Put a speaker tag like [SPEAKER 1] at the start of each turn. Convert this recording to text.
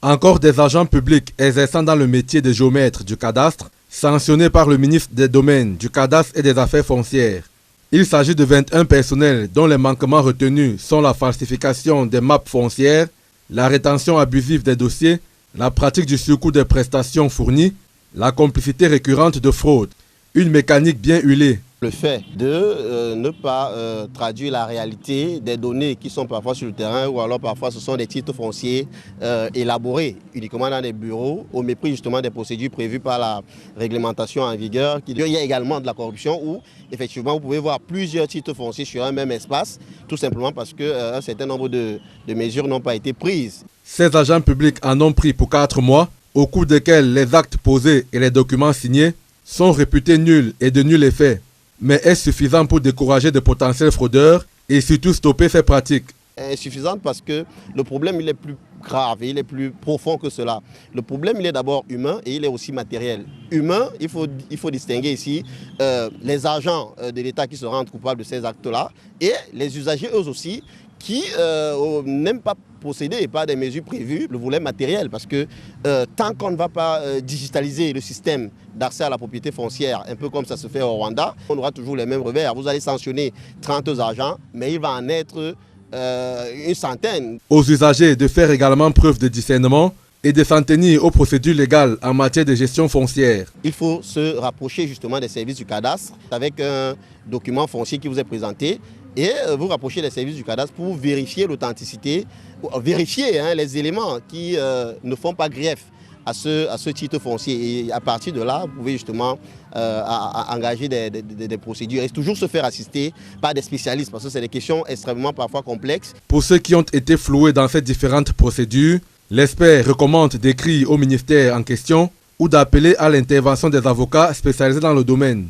[SPEAKER 1] Encore des agents publics exerçant dans le métier de géomètre du cadastre, sanctionnés par le ministre des Domaines, du Cadastre et des Affaires foncières. Il s'agit de 21 personnels dont les manquements retenus sont la falsification des maps foncières, la rétention abusive des dossiers, la pratique du surcoût des prestations fournies, la complicité récurrente de fraude, une mécanique bien huilée.
[SPEAKER 2] Le fait de ne pas traduire la réalité des données qui sont parfois sur le terrain ou alors parfois ce sont des titres fonciers élaborés uniquement dans des bureaux au mépris justement des procédures prévues par la réglementation en vigueur. Il y a également de la corruption où effectivement vous pouvez voir plusieurs titres fonciers sur un même espace tout simplement parce qu'un certain nombre de mesures n'ont pas été prises.
[SPEAKER 1] Ces agents publics en ont pris pour 4 mois au cours desquels les actes posés et les documents signés sont réputés nuls et de nul effet. Mais est-ce suffisant pour décourager de potentiels fraudeurs et surtout stopper ces pratiques?
[SPEAKER 2] Insuffisante parce que le problème il est plus grave et il est plus profond que cela. Le problème il est d'abord humain et il est aussi matériel. Humain, il faut distinguer ici les agents de l'État qui se rendent coupables de ces actes-là et les usagers eux aussi qui n'aiment pas procéder par des mesures prévues, le volet matériel, parce que tant qu'on ne va pas digitaliser le système d'accès à la propriété foncière, un peu comme ça se fait au Rwanda, on aura toujours les mêmes revers. Vous allez sanctionner 30 agents, mais il va en être une centaine.
[SPEAKER 1] Aux usagers de faire également preuve de discernement et de s'en tenir aux procédures légales en matière de gestion foncière.
[SPEAKER 2] Il faut se rapprocher justement des services du cadastre avec un document foncier qui vous est présenté et vous rapprocher des services du cadastre pour vérifier l'authenticité, vérifier les éléments qui ne font pas grief à ce titre foncier. Et à partir de là, vous pouvez justement engager des procédures et toujours se faire assister par des spécialistes parce que c'est des questions extrêmement parfois complexes.
[SPEAKER 1] Pour ceux qui ont été floués dans ces différentes procédures, l'expert recommande d'écrire au ministère en question ou d'appeler à l'intervention des avocats spécialisés dans le domaine.